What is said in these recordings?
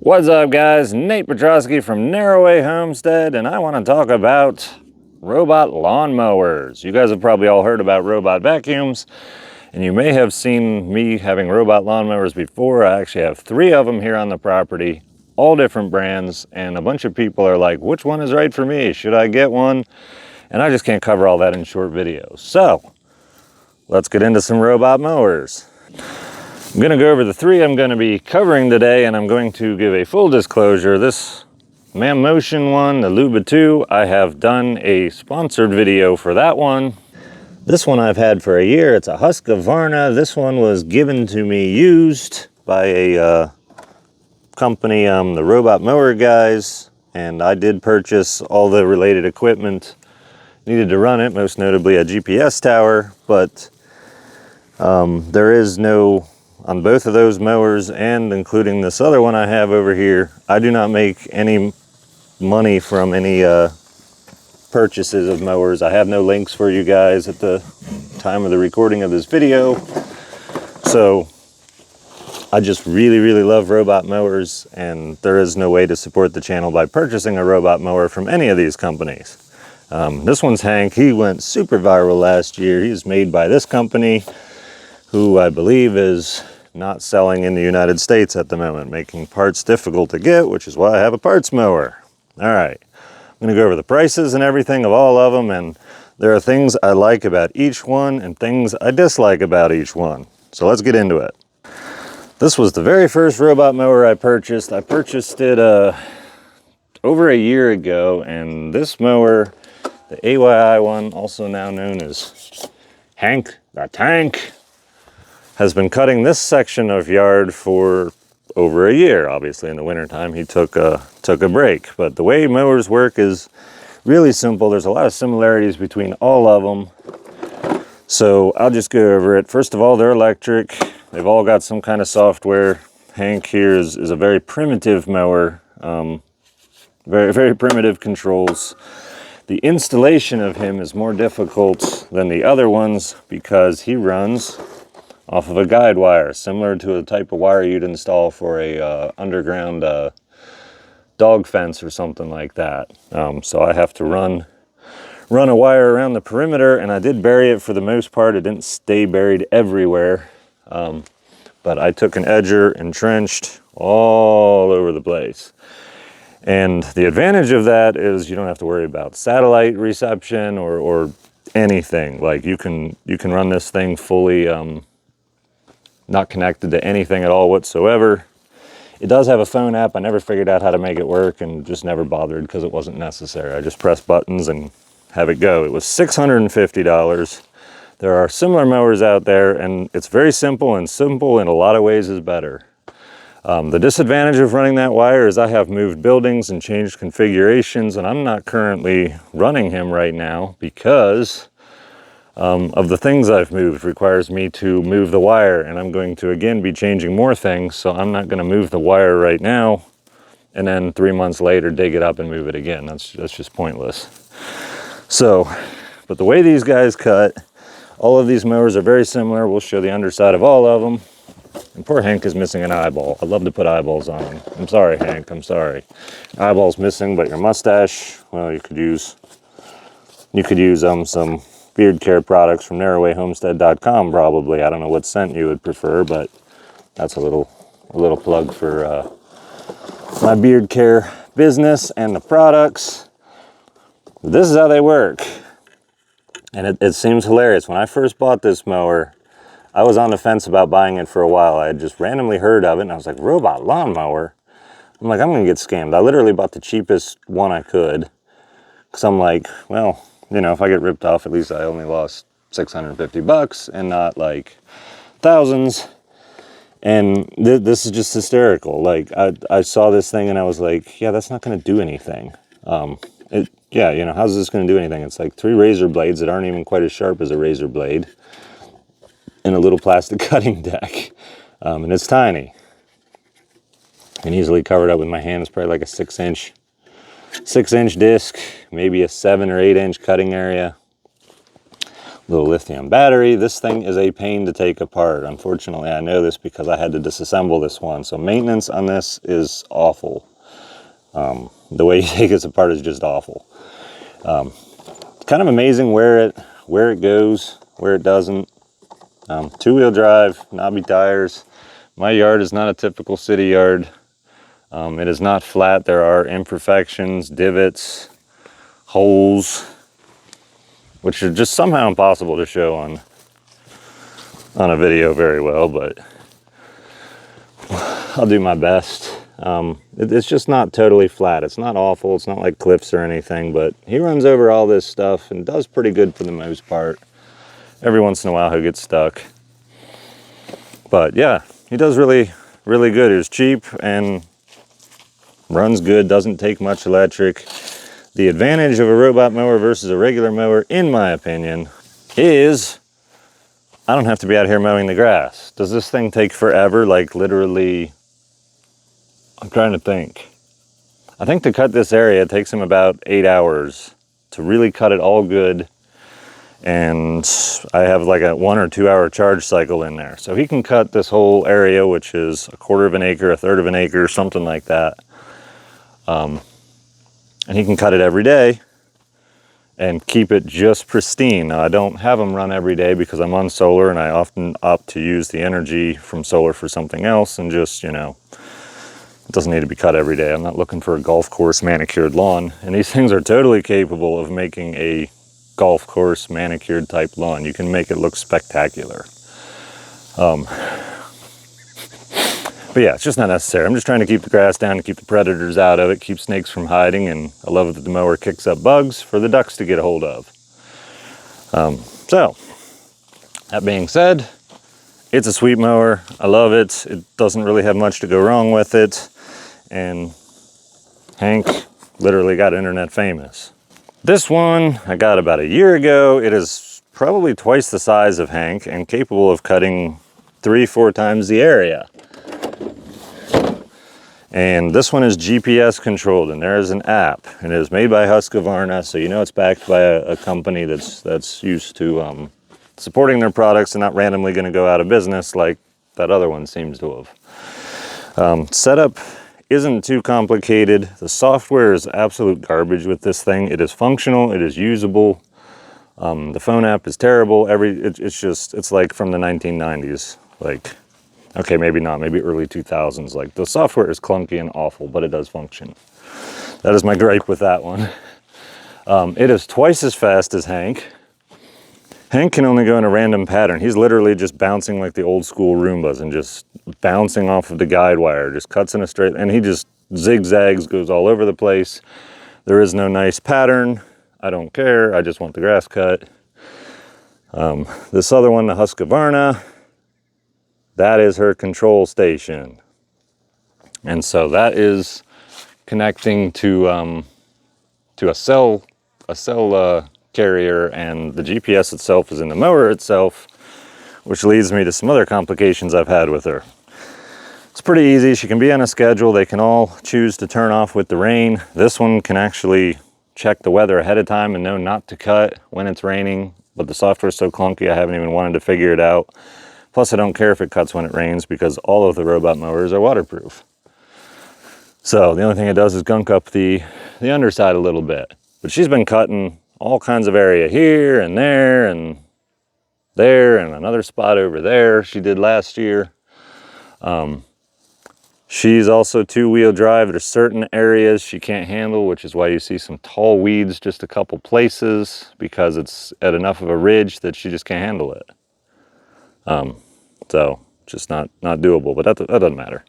What's up, guys? Nate Petrosky from Narrowway Homestead, and I want to talk about robot lawn mowers. You guys have probably all heard about robot vacuums, and you may have seen me having robot lawn mowers before. I actually have 3 of them here on the property, all different brands, and a bunch of people are like, which one is right for me? Should I get one? And I just can't cover all that in short videos. So let's get into some robot mowers. I'm going to go over the 3 I'm going to be covering today, and I'm going to give a full disclosure. This Motion one, the Luba 2, I have done a sponsored video for that one. This one I've had for a year. It's a Husqvarna. This one was given to me used by a company, the Robot Mower guys, and I did purchase all the related equipment needed to run it, most notably a GPS tower, but there is no, on both of those mowers and including this other one I have over here, I do not make any money from any purchases of mowers. I have no links for you guys at the time of the recording of this video. So I just really love robot mowers, and there is no way to support the channel by purchasing a robot mower from any of these companies. This one's Hank. He went super viral last year. He's made by this company, who I believe is not selling in the United States at the moment, making parts difficult to get, which is why I have a parts mower. All right, I'm gonna go over the prices and everything of all of them, and there are things I like about each one and things I dislike about each one. So let's get into it. This was the very first robot mower I purchased. I purchased it over a year ago, and this mower, the AYI one, also now known as Hank the Tank, has been cutting this section of yard for over a year. Obviously in the wintertime he took a break, but the way mowers work is really simple. There's a lot of similarities between all of them, so I'll just go over it. First of all, they're electric. They've all got some kind of software. Hank here is a very primitive mower, very primitive controls. The installation of him is more difficult than the other ones because he runs off of a guide wire, similar to a type of wire you'd install for a underground dog fence or something like that. So I have to run a wire around the perimeter, and I did bury it for the most part. It didn't stay buried everywhere, but I took an edger and trenched all over the place. And the advantage of that is you don't have to worry about satellite reception or anything. Like you can run this thing fully not connected to anything at all whatsoever. It does have a phone app. I never figured out how to make it work and just never bothered because it wasn't necessary. I just press buttons and have it go. It was $650. There are similar mowers out there, and it's very simple, and simple in a lot of ways is better. The disadvantage of running that wire is I have moved buildings and changed configurations, and I'm not currently running him right now because of the things I've moved. Requires me to move the wire, and I'm going to again be changing more things, so I'm not going to move the wire right now and then 3 months later dig it up and move it again. That's just pointless. So, but the way these guys cut, all of these mowers are very similar. We'll show the underside of all of them. And poor Hank is missing an eyeball. I'd love to put eyeballs on him. I'm sorry, Hank, I'm sorry. Eyeball's missing, but your mustache, well, you could use some beard care products from narrowwayhomestead.com probably. I don't know what scent you would prefer, but that's a little plug for my beard care business and the products. This is how they work. And it seems hilarious. When I first bought this mower, I was on the fence about buying it for a while. I had just randomly heard of it, and I was like, robot lawnmower? I'm like, I'm gonna get scammed. I literally bought the cheapest one I could, because I'm like, well, you know, if I get ripped off, at least I only lost $650 and not like thousands. And this is just hysterical. Like, I saw this thing and I was like, yeah, that's not gonna do anything. Yeah, you know, how's this gonna do anything? It's like 3 razor blades that aren't even quite as sharp as a razor blade, and a little plastic cutting deck, and it's tiny. And easily covered up with my hand. It's probably like a 6-inch disc, maybe a 7 or 8 inch cutting area. Little lithium battery. This thing is a pain to take apart. Unfortunately, I know this because I had to disassemble this one. So maintenance on this is awful. The way you take this apart is just awful. It's kind of amazing where it goes, where it doesn't. Two-wheel drive, knobby tires. My yard is not a typical city yard. It is not flat. There are imperfections, divots, holes, which are just somehow impossible to show on a video very well, but I'll do my best. It's just not totally flat. It's not awful. It's not like cliffs or anything, but he runs over all this stuff and does pretty good for the most part. Every once in a while he'll get stuck. But yeah, he does really, really good. It's cheap and runs good, doesn't take much electric. The advantage of a robot mower versus a regular mower, in my opinion, is I don't have to be out here mowing the grass. Does this thing take forever? Like literally, I'm trying to think. I think to cut this area, it takes him about 8 hours to really cut it all good. And I have like a 1 or 2 hour charge cycle in there. So he can cut this whole area, which is 1/4 of an acre, 1/3 of an acre, something like that. And he can cut it every day and keep it just pristine. Now, I don't have him run every day because I'm on solar and I often opt to use the energy from solar for something else and just, you know, it doesn't need to be cut every day. I'm not looking for a golf course manicured lawn. And these things are totally capable of making a golf course manicured type lawn. You can make it look spectacular. But yeah, it's just not necessary. I'm just trying to keep the grass down and keep the predators out of it, keep snakes from hiding, and I love that the mower kicks up bugs for the ducks to get a hold of. So, that being said, it's a sweet mower. I love it. It doesn't really have much to go wrong with it. And Hank literally got internet famous. This one I got about a year ago. It is probably twice the size of Hank and capable of cutting 3-4 times the area. And this one is GPS controlled, and there is an app, and it is made by Husqvarna, so you know it's backed by a company that's used to supporting their products and not randomly going to go out of business like that other one seems to have. Setup isn't too complicated. The software is absolute garbage with this thing. It is functional, it is usable. The phone app is terrible. It's like from the 1990s. Like, okay, maybe not, maybe early 2000s. Like, the software is clunky and awful, but it does function. That is my gripe with that one. It is twice as fast as Hank. Hank can only go in a random pattern. He's literally just bouncing like the old school Roombas and just bouncing off of the guide wire, just cuts in a straight, and he just zigzags, goes all over the place. There is no nice pattern. I don't care, I just want the grass cut. This other one, the Husqvarna, that is her control station. And so that is connecting to a cell carrier, and the GPS itself is in the mower itself, which leads me to some other complications I've had with her. It's pretty easy. She can be on a schedule. They can all choose to turn off with the rain. This one can actually check the weather ahead of time and know not to cut when it's raining, but the software is so clunky I haven't even wanted to figure it out. Plus, I don't care if it cuts when it rains because all of the robot mowers are waterproof. So the only thing it does is gunk up the underside a little bit. But she's been cutting all kinds of area here and there and another spot over there she did last year. She's also two-wheel drive. There's certain areas she can't handle, which is why you see some tall weeds just a couple places, because it's at enough of a ridge that she just can't handle it. So just not doable, but that doesn't matter.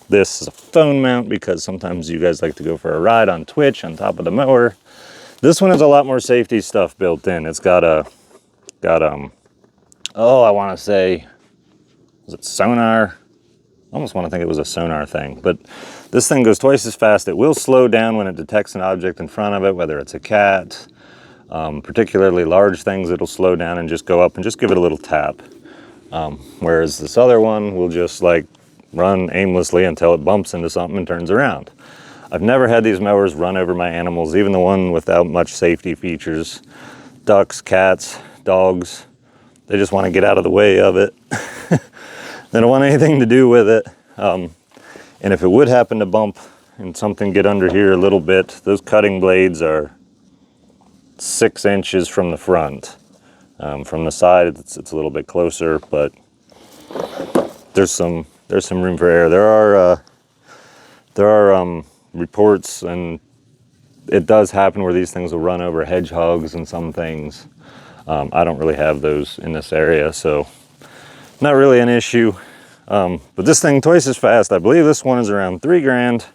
This is a phone mount because sometimes you guys like to go for a ride on Twitch on top of the mower. This one has a lot more safety stuff built in. It's got I want to say, was it sonar? I almost want to think it was a sonar thing, but this thing goes twice as fast. It will slow down when it detects an object in front of it, whether it's a cat, particularly large things, it'll slow down and just go up and just give it a little tap. Whereas this other one will just like run aimlessly until it bumps into something and turns around. I've never had these mowers run over my animals, even the one without much safety features. ducks, cats, dogs. They just want to get out of the way of it. They don't want anything to do with it. And if it would happen to bump and something get under here a little bit, those cutting blades are 6 inches from the front. From the side, it's a little bit closer, but there's some room for error. There are reports, and it does happen where these things will run over hedgehogs and some things. I don't really have those in this area, so not really an issue. But this thing twice as fast. I believe this one is around $3 grand.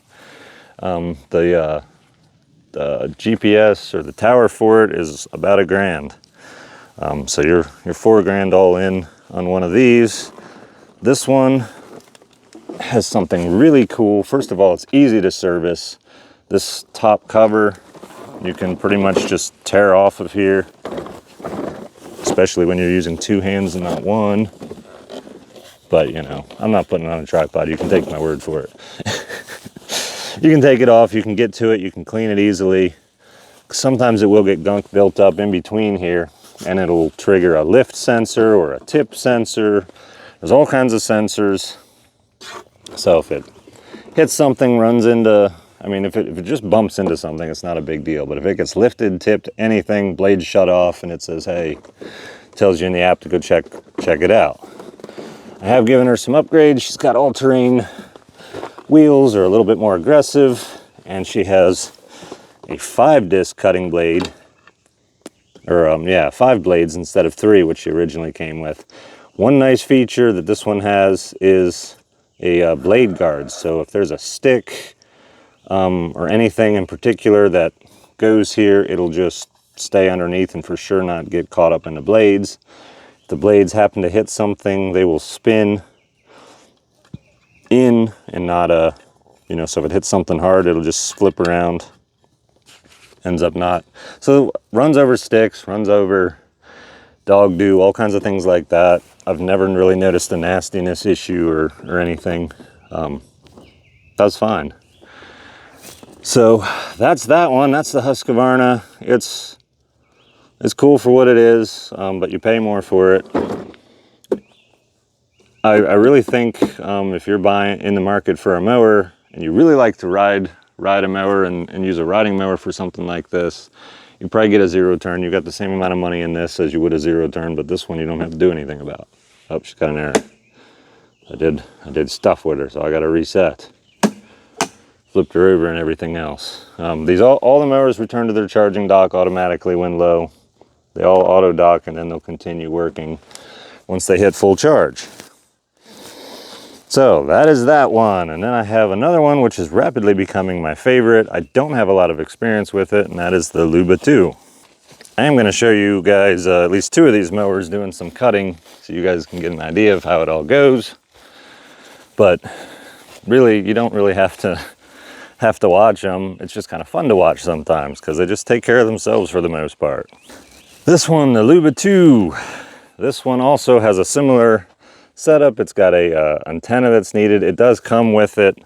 The GPS or the tower for it is about $1 grand. So you're $4 grand all in on one of these. This one has something really cool. First of all, it's easy to service. This top cover, you can pretty much just tear off of here, especially when you're using 2 hands and not one. But you know, I'm not putting it on a tripod. You can take my word for it. You can take it off, you can get to it, you can clean it easily. Sometimes it will get gunk built up in between here, and it'll trigger a lift sensor or a tip sensor. There's all kinds of sensors. So if it hits something, runs into, I mean, if it just bumps into something, it's not a big deal. But if it gets lifted, tipped, anything, blades shut off, and it says, hey, tells you in the app to go check it out. I have given her some upgrades. She's got all-terrain wheels, are a little bit more aggressive, and she has a 5-disc cutting blade, or 5 blades instead of 3, which she originally came with. One nice feature that this one has is a blade guard. So if there's a stick or anything in particular that goes here, it'll just stay underneath and for sure not get caught up in the blades. If the blades happen to hit something, they will spin in and not so if it hits something hard, it'll just flip around, ends up not. So runs over sticks, runs over dog do, all kinds of things like that. I've never really noticed a nastiness issue or anything. That's fine. So that's that one. That's the Husqvarna. It's cool for what it is, but you pay more for it. I really think if you're buying in the market for a mower and you really like to ride a mower and use a riding mower for something like this, you probably get a 0-turn. You got the same amount of money in this as you would a 0-turn, but this one you don't have to do anything about. Oh, she's got an error. I did stuff with her, so I got to reset. Flipped her over and everything else. All the mowers return to their charging dock automatically when low. They all auto dock, and then they'll continue working once they hit full charge. So that is that one. And then I have another one which is rapidly becoming my favorite. I don't have a lot of experience with it, and that is the Luba 2. I am going to show you guys at least 2 of these mowers doing some cutting so you guys can get an idea of how it all goes. But really, you don't really have to watch them. It's just kind of fun to watch sometimes because they just take care of themselves for the most part. This one, the Luba 2, this one also has a similar setup. It's got a antenna that's needed. It does come with it.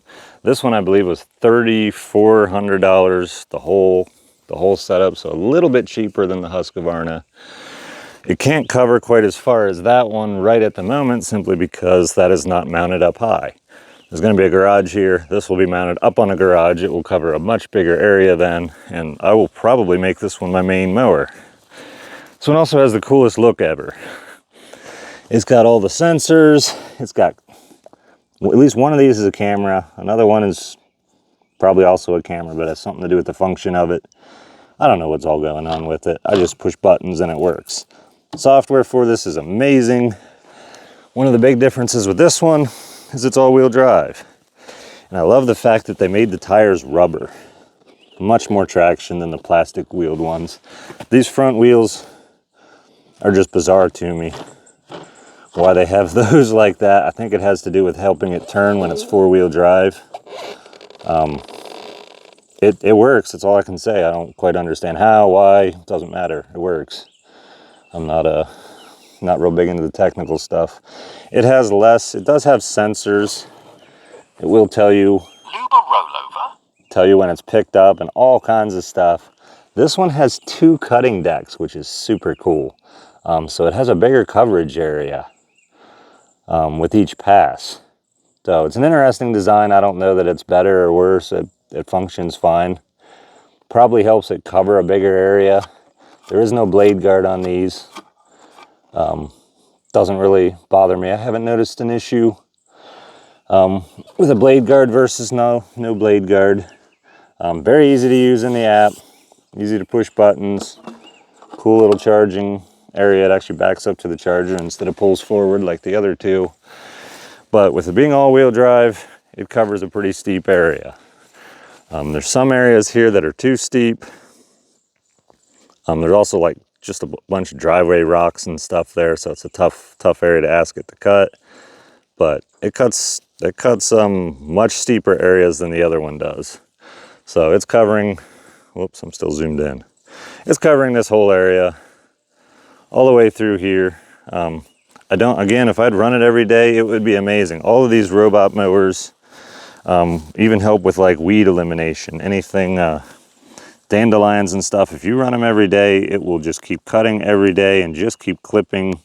This one I believe was $3,400, the whole setup, so a little bit cheaper than the Husqvarna. It can't cover quite as far as that one right at the moment, simply because that is not mounted up high. There's going to be a garage here. This will be mounted up on a garage. It will cover a much bigger area then, and I will probably make this one my main mower. This one also has the coolest look ever. It's got all the sensors. It's got, at least one of these is a camera. Another one is probably also a camera, but has something to do with the function of it. I don't know what's all going on with it. I just push buttons and it works. Software for this is amazing. One of the big differences with this one is it's all-wheel drive. And I love the fact that they made the tires rubber. Much more traction than the plastic wheeled ones. These front wheels are just bizarre to me. Why they have those like that, I think it has to do with helping it turn when it's 4-wheel drive. It works, that's all I can say. I don't quite understand how, why, it doesn't matter, it works. I'm not real big into the technical stuff. It does have sensors. It will tell you, Luba rollover. tell you when it's picked up and all kinds of stuff. This one has 2 cutting decks, which is super cool. So it has a bigger coverage area with each pass. So it's an interesting design. I don't know that it's better or worse. It functions fine. Probably helps it cover a bigger area. There is no blade guard on these. Doesn't really bother me. I haven't noticed an issue with a blade guard versus no blade guard. Very easy to use in the app. Easy to push buttons. Cool little charging area. It actually backs up to the charger instead of pulls forward like the other two. But with it being all-wheel drive, it covers a pretty steep area. There's some areas here that are too steep. There's also like just a bunch of driveway rocks and stuff there, so it's a tough area to ask it to cut. But it cuts much steeper areas than the other one does. So it's covering, whoops, I'm still zoomed in. It's covering this whole area all the way through here. Again, if I'd run it every day, it would be amazing. All of these robot mowers even help with like weed elimination, anything, dandelions and stuff. If you run them every day, it will just keep cutting every day and just keep clipping.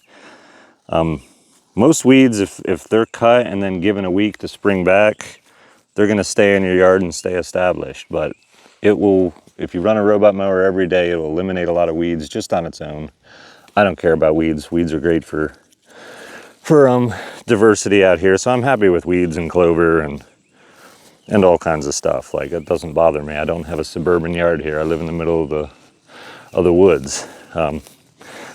Most weeds, if they're cut and then given a week to spring back, they're gonna stay in your yard and stay established. But it will, if you run a robot mower every day, it will eliminate a lot of weeds just on its own. I don't care about weeds. Weeds are great for diversity out here. So I'm happy with weeds and clover and all kinds of stuff. Like, it doesn't bother me. I don't have a suburban yard here. I live in the middle of the woods.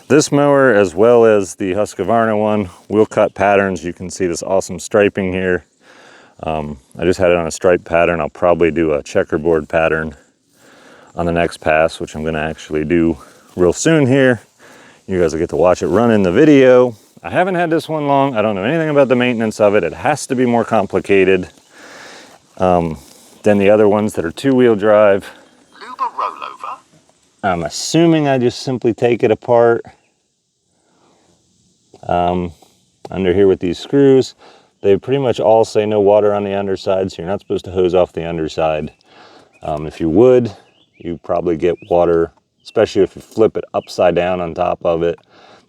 This mower, as well as the Husqvarna one, will cut patterns. You can see this awesome striping here. I just had it on a stripe pattern. I'll probably do a checkerboard pattern on the next pass, which I'm gonna actually do real soon here. You guys will get to watch it run in the video. I haven't had this one long. I don't know anything about the maintenance of it. It has to be more complicated than the other ones that are 2-wheel drive. Luba rollover. I'm assuming I just simply take it apart under here with these screws. They pretty much all say no water on the underside, so you're not supposed to hose off the underside. If you would, you probably get water, especially if you flip it upside down on top of it.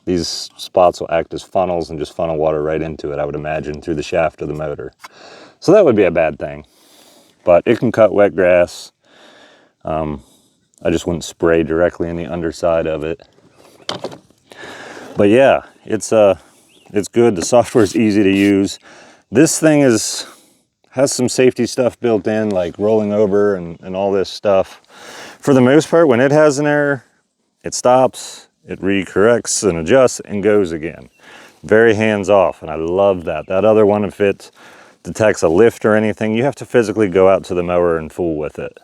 These spots will act as funnels and just funnel water right into it, I would imagine, through the shaft of the motor. So that would be a bad thing. But it can cut wet grass. I just wouldn't spray directly in the underside of it. But yeah, it's good. The software is easy to use. This thing has some safety stuff built in, like rolling over and all this stuff. For the most part, when it has an error, it stops, it recorrects and adjusts and goes again. Very hands-off, and I love that. That other one, if it detects a lift or anything, you have to physically go out to the mower and fool with it.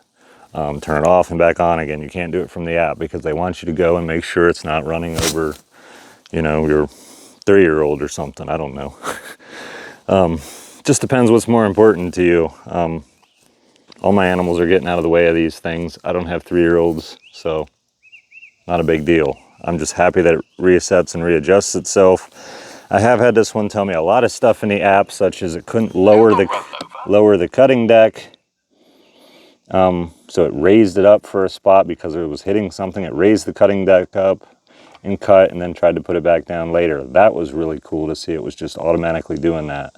Turn it off and back on again. You can't do it from the app because they want you to go and make sure it's not running over, you know, your 3-year-old or something. I don't know. Just depends what's more important to you. All my animals are getting out of the way of these things. I don't have 3-year-olds, so not a big deal. I'm just happy that it resets and readjusts itself. I have had this one tell me a lot of stuff in the app, such as it couldn't lower the cutting deck. So it raised it up for a spot because it was hitting something. It raised the cutting deck up and cut, and then tried to put it back down later. That was really cool to see. It was just automatically doing that.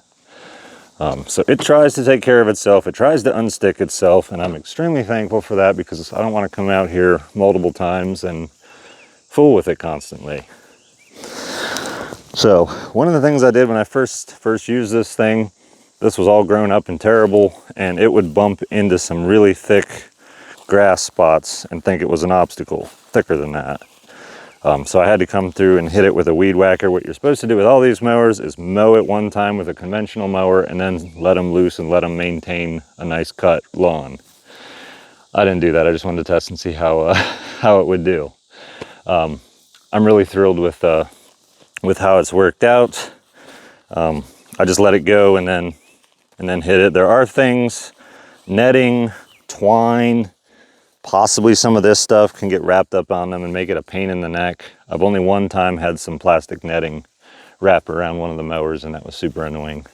So it tries to take care of itself. It tries to unstick itself, and I'm extremely thankful for that because I don't want to come out here multiple times and fool with it constantly. So one of the things I did when I first used this thing, this was all grown up and terrible, and it would bump into some really thick grass spots and think it was an obstacle, thicker than that. So I had to come through and hit it with a weed whacker. What you're supposed to do with all these mowers is mow it one time with a conventional mower and then let them loose and let them maintain a nice cut lawn. I didn't do that. I just wanted to test and see how it would do. I'm really thrilled with how it's worked out. I just let it go and then hit it. There are things, netting, twine, possibly some of this stuff can get wrapped up on them and make it a pain in the neck. I've only one time had some plastic netting wrap around one of the mowers, and that was super annoying.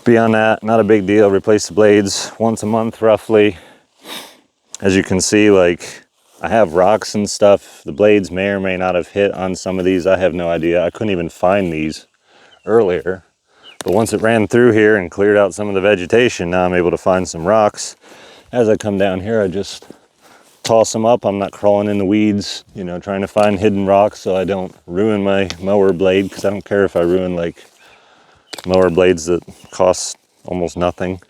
Beyond that, not a big deal. Replace the blades once a month roughly. As you can see, like, I have rocks and stuff. The blades may or may not have hit on some of these. I have no idea. I couldn't even find these earlier. But once it ran through here and cleared out some of the vegetation, now I'm able to find some rocks. As I come down here, I just toss them up. I'm not crawling in the weeds, you know, trying to find hidden rocks so I don't ruin my mower blade, because I don't care if I ruin like mower blades that cost almost nothing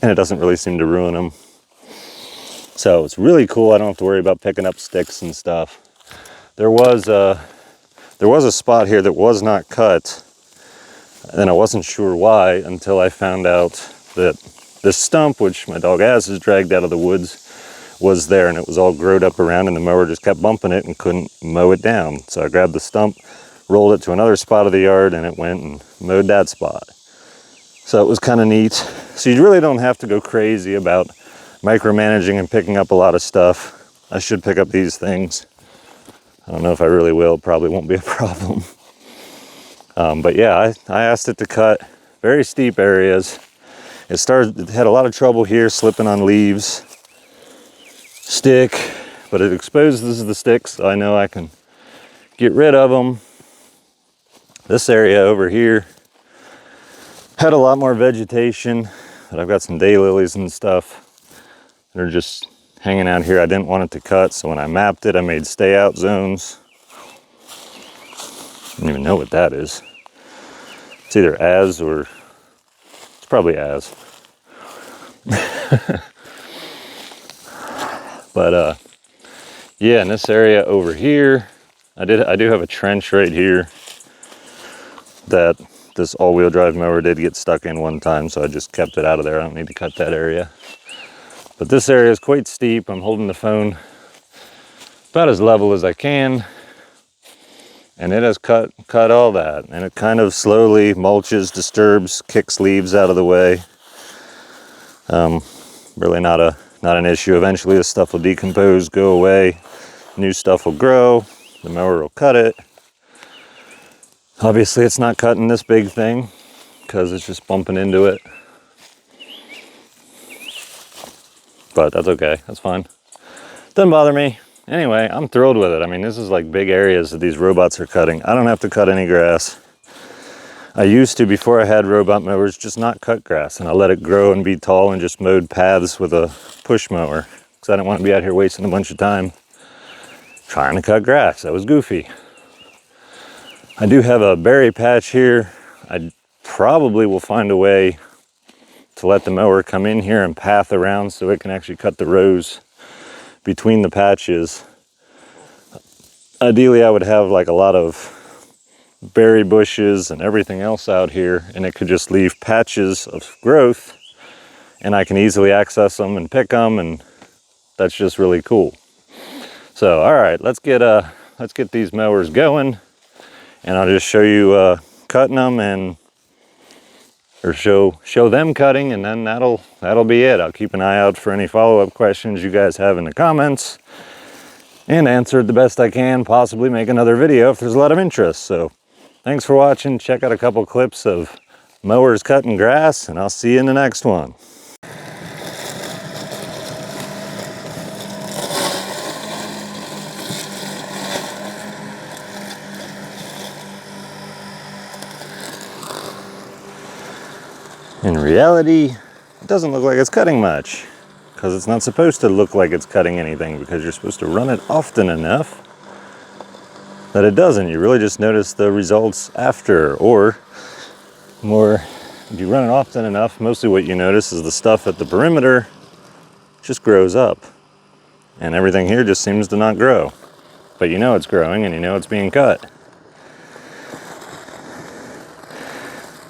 and it doesn't really seem to ruin them. So it's really cool. I don't have to worry about picking up sticks and stuff. There was a spot here that was not cut, and I wasn't sure why until I found out that this stump, which my dog Az has dragged out of the woods, was there, and it was all growed up around, and the mower just kept bumping it and couldn't mow it down. So I grabbed the stump, rolled it to another spot of the yard, and it went and mowed that spot. So it was kind of neat. So you really don't have to go crazy about micromanaging and picking up a lot of stuff. I should pick up these things. I don't know if I really will. Probably won't be a problem. But yeah, I asked it to cut very steep areas. It had a lot of trouble here, slipping on leaves, stick, but it exposes the sticks, so I know I can get rid of them. This area over here had a lot more vegetation, but I've got some daylilies and stuff that are just hanging out here. I didn't want it to cut, so when I mapped it, I made stay out zones. I don't even know what that is. It's either Az or it's probably Az. But yeah, in this area over here, I do have a trench right here that this all-wheel drive mower did get stuck in one time, so I just kept it out of there. I don't need to cut that area. But this area is quite steep. I'm holding the phone about as level as I can, and it has cut all that, and it kind of slowly mulches, disturbs, kicks leaves out of the way. Really not an issue. Eventually this stuff will decompose, go away, new stuff will grow, the mower will cut it. Obviously it's not cutting this big thing because it's just bumping into it, but that's okay, that's fine. Doesn't bother me. Anyway, I'm thrilled with it. I mean, this is like big areas that these robots are cutting. I don't have to cut any grass. I used to, before I had robot mowers, just not cut grass, and I let it grow and be tall and just mowed paths with a push mower because I didn't want to be out here wasting a bunch of time trying to cut grass. That was goofy. I do have a berry patch here. I probably will find a way to let the mower come in here and path around so it can actually cut the rows between the patches. Ideally, I would have like a lot of berry bushes and everything else out here, and it could just leave patches of growth and I can easily access them and pick them, and that's just really cool. So all right, let's get these mowers going, and I'll just show you cutting them, or show them cutting, and then that'll be it. I'll keep an eye out for any follow-up questions you guys have in the comments and answer it the best I can, possibly make another video if there's a lot of interest. So thanks for watching. Check out a couple clips of mowers cutting grass, and I'll see you in the next one. In reality, it doesn't look like it's cutting much, because it's not supposed to look like it's cutting anything, because you're supposed to run it often enough that it doesn't. You really just notice the results after, or more, if you run it often enough, mostly what you notice is the stuff at the perimeter just grows up, and everything here just seems to not grow. But you know it's growing, and you know it's being cut.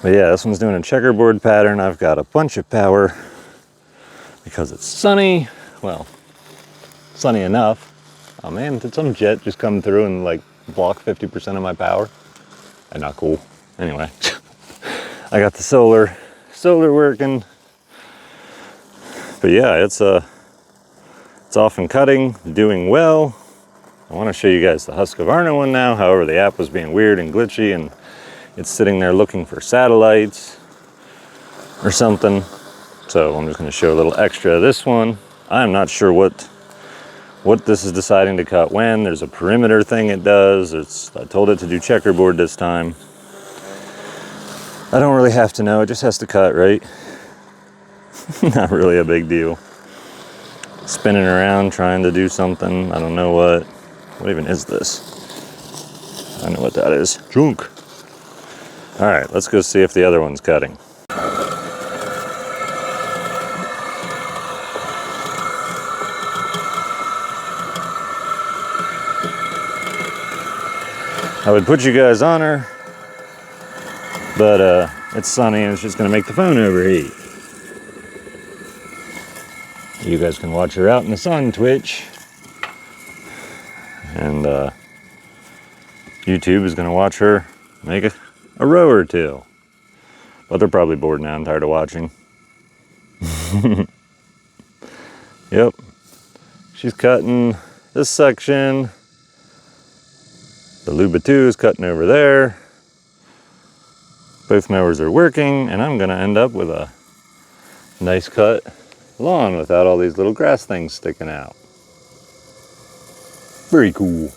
But yeah, this one's doing a checkerboard pattern. I've got a bunch of power because it's sunny. Well, sunny enough. Oh man, did some jet just come through and like block 50% of my power? And not cool. Anyway, I got the solar working. But yeah, it's off and cutting, doing well. I want to show you guys the Husqvarna one now. However, the app was being weird and glitchy, and it's sitting there looking for satellites or something. So I'm just going to show a little extra of this one. I'm not sure what what this is deciding to cut when. There's a perimeter thing it does. I told it to do checkerboard this time. I don't really have to know, it just has to cut, right? Not really a big deal. Spinning around trying to do something, I don't know what. What even is this? I know what that is. Junk. All right, let's go see if the other one's cutting. I would put you guys on her, but it's sunny and it's just gonna make the phone overheat. You guys can watch her out in the sun, Twitch. And YouTube is gonna watch her make a row or two. But they're probably bored now and tired of watching. Yep. She's cutting this section. The Luba 2 is cutting over there. Both mowers are working, and I'm gonna end up with a nice cut lawn without all these little grass things sticking out. Very cool.